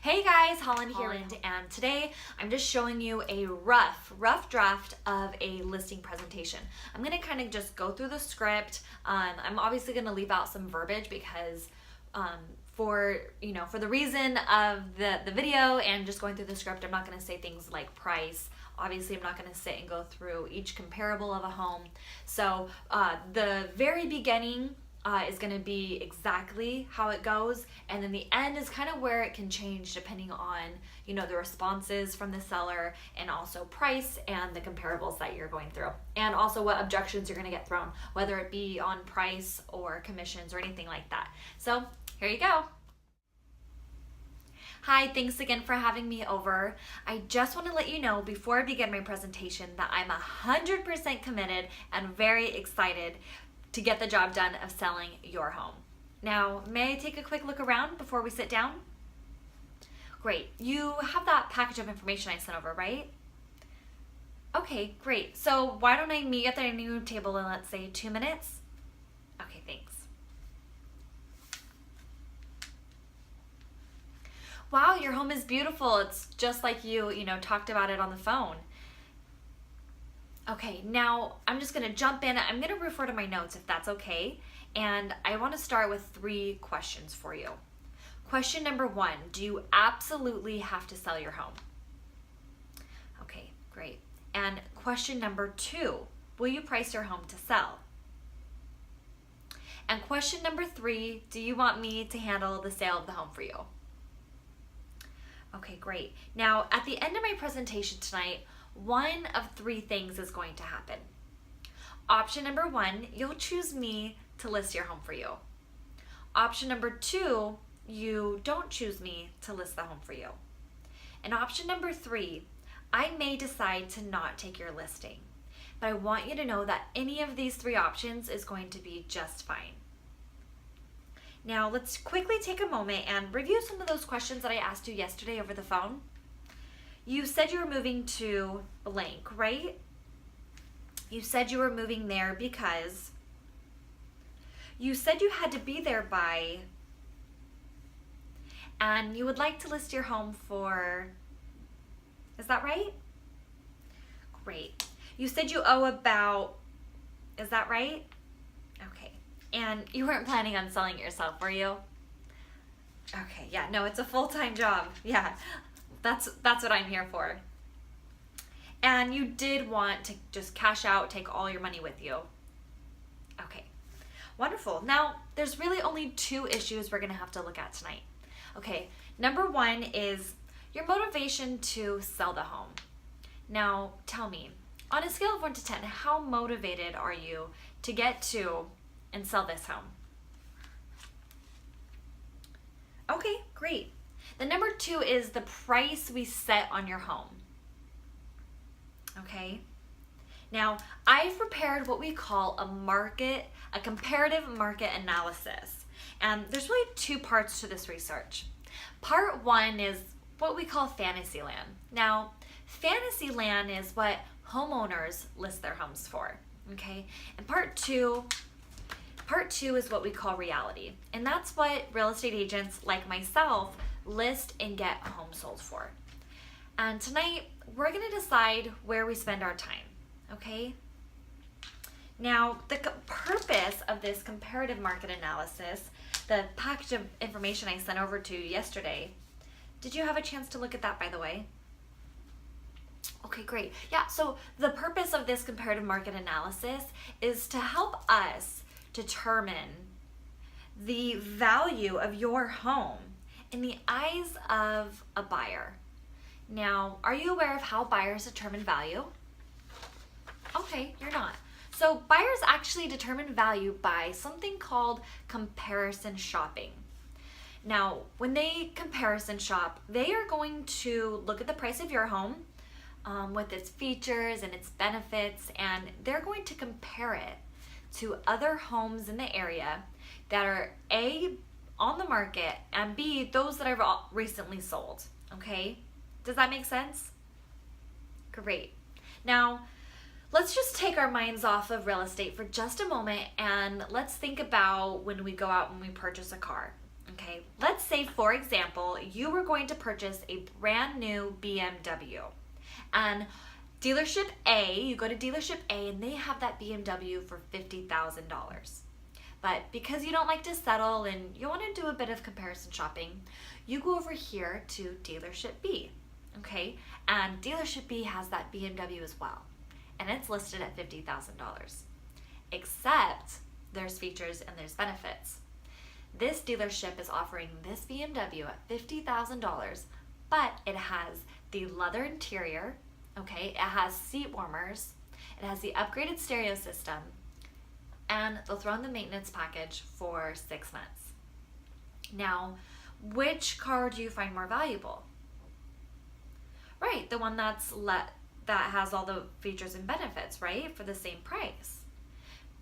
Hey guys, Holland here, and today I'm just showing you a rough draft of a listing presentation. I'm gonna kind of just go through the script. I'm obviously gonna leave out some verbiage because for the reason of the video and just going through the script, I'm not gonna say things like price. Obviously, I'm not going to sit and go through each comparable of a home. So the very beginning is going to be exactly how it goes, and then the end is kind of where it can change depending on the responses from the seller and also price and the comparables that you're going through, and also what objections you're going to get thrown, whether it be on price or commissions or anything like that. So here you go. Hi, thanks again for having me over. I just want to let you know before I begin my presentation that I'm 100% committed and very excited to get the job done of selling your home. Now, may I take a quick look around before we sit down? Great. You have that package of information I sent over, right? Okay, great. So why don't I meet at the dining room table in, let's say, 2 minutes? Okay, thanks. Wow, your home is beautiful. It's just like you talked about it on the phone. Okay, now I'm just gonna jump in. I'm gonna refer to my notes if that's okay. And I wanna start with 3 questions for you. Question number 1, do you absolutely have to sell your home? Okay, great. And question number 2, will you price your home to sell? And question number 3, do you want me to handle the sale of the home for you? Okay, great. Now, at the end of my presentation tonight, one of 3 things is going to happen. Option number 1, you'll choose me to list your home for you. Option number 2, you don't choose me to list the home for you. And option number 3, I may decide to not take your listing. But I want you to know that any of these 3 options is going to be just fine. Now, let's quickly take a moment and review some of those questions that I asked you yesterday over the phone. You said you were moving to blank, right? You said you were moving there because you said you had to be there by, and you would like to list your home for, is that right? Great. You said you owe about, is that right? Okay. And you weren't planning on selling it yourself, were you? Okay, yeah, no, it's a full-time job. Yeah, that's what I'm here for. And you did want to just cash out, take all your money with you. Okay, wonderful. Now, there's really only 2 issues we're gonna have to look at tonight. Okay, number 1 is your motivation to sell the home. Now, tell me, on a scale of 1 to 10, how motivated are you to get to and sell this home? Okay, great. The number 2 is the price we set on your home. Okay. Now, I've prepared what we call a comparative market analysis. And there's really 2 parts to this research. Part 1 is what we call Fantasyland. Now, Fantasyland is what homeowners list their homes for. Okay. And Part 2 is what we call reality. And that's what real estate agents like myself list and get homes sold for. And tonight, we're going to decide where we spend our time, okay? Now, the purpose of this comparative market analysis, the package of information I sent over to you yesterday, did you have a chance to look at that, by the way? Okay, great. Yeah, so the purpose of this comparative market analysis is to help us determine the value of your home in the eyes of a buyer. Now, are you aware of how buyers determine value? Okay, you're not. So buyers actually determine value by something called comparison shopping. Now, when they comparison shop, they are going to look at the price of your home with its features and its benefits, and they're going to compare it to other homes in the area that are A, on the market, and B, those that are recently sold, okay? Does that make sense? Great. Now, let's just take our minds off of real estate for just a moment, and let's think about when we go out and we purchase a car, Okay, let's say, for example, you were going to purchase a brand new BMW. And dealership A, you go to dealership A and they have that BMW for $50,000. But because you don't like to settle and you want to do a bit of comparison shopping, you go over here to dealership B, okay? And dealership B has that BMW as well, and it's listed at $50,000. Except there's features and there's benefits. This dealership is offering this BMW at $50,000, but it has the leather interior, okay? It has seat warmers, it has the upgraded stereo system, and they'll throw in the maintenance package for 6 months. Now, which car do you find more valuable? Right, the one that has all the features and benefits, right, for the same price.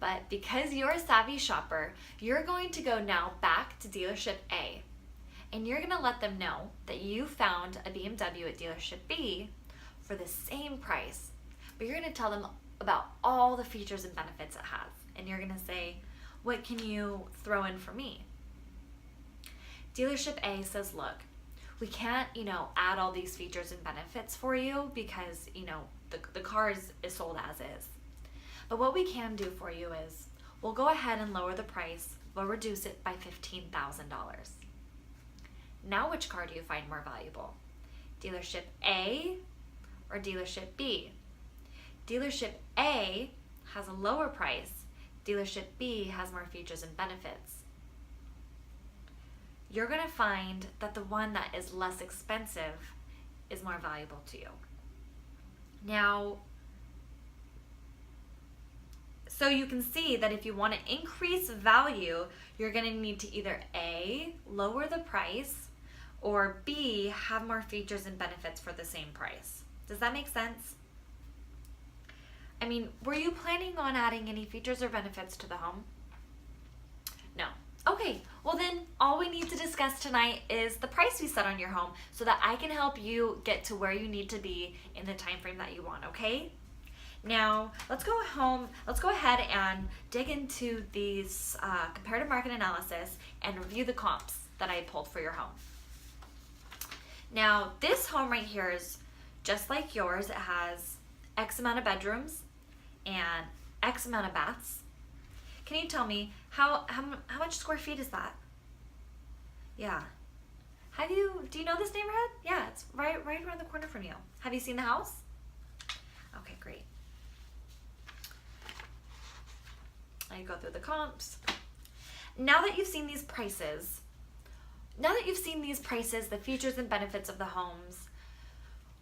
But because you're a savvy shopper, you're going to go now back to dealership A, and you're going to let them know that you found a BMW at dealership B for the same price, but you're going to tell them about all the features and benefits it has. And you're going to say, what can you throw in for me? Dealership A says, look, we can't, add all these features and benefits for you because, the car is sold as is. But what we can do for you is we'll go ahead and lower the price. We'll reduce it by $15,000. Now, which car do you find more valuable? Dealership A or dealership B? Dealership A has a lower price. Dealership B has more features and benefits. You're going to find that the one that is less expensive is more valuable to you. Now, so you can see that if you want to increase value, you're going to need to either A, lower the price, or B, have more features and benefits for the same price. Does that make sense? I mean, were you planning on adding any features or benefits to the home? No. Okay, well then all we need to discuss tonight is the price we set on your home so that I can help you get to where you need to be in the time frame that you want, okay? Now, let's go ahead and dig into these comparative market analysis and review the comps that I pulled for your home. Now, this home right here is just like yours. It has X amount of bedrooms and X amount of baths. Can you tell me how much square feet is that? Yeah. Do you know this neighborhood? Yeah, it's right around the corner from you. Have you seen the house? Okay, great. I go through the comps. Now that you've seen these prices, the features and benefits of the homes,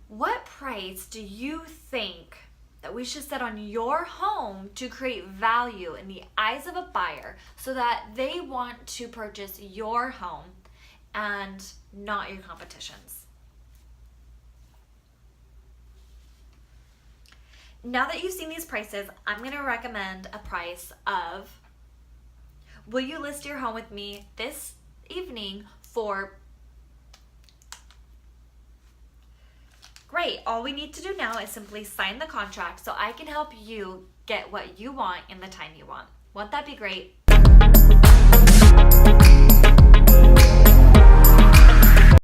what price do you think that we should set on your home to create value in the eyes of a buyer so that they want to purchase your home and not your competition's? Now that you've seen these prices, I'm going to recommend a price of, will you list your home with me this evening for... Great, all we need to do now is simply sign the contract so I can help you get what you want in the time you want. Won't that be great?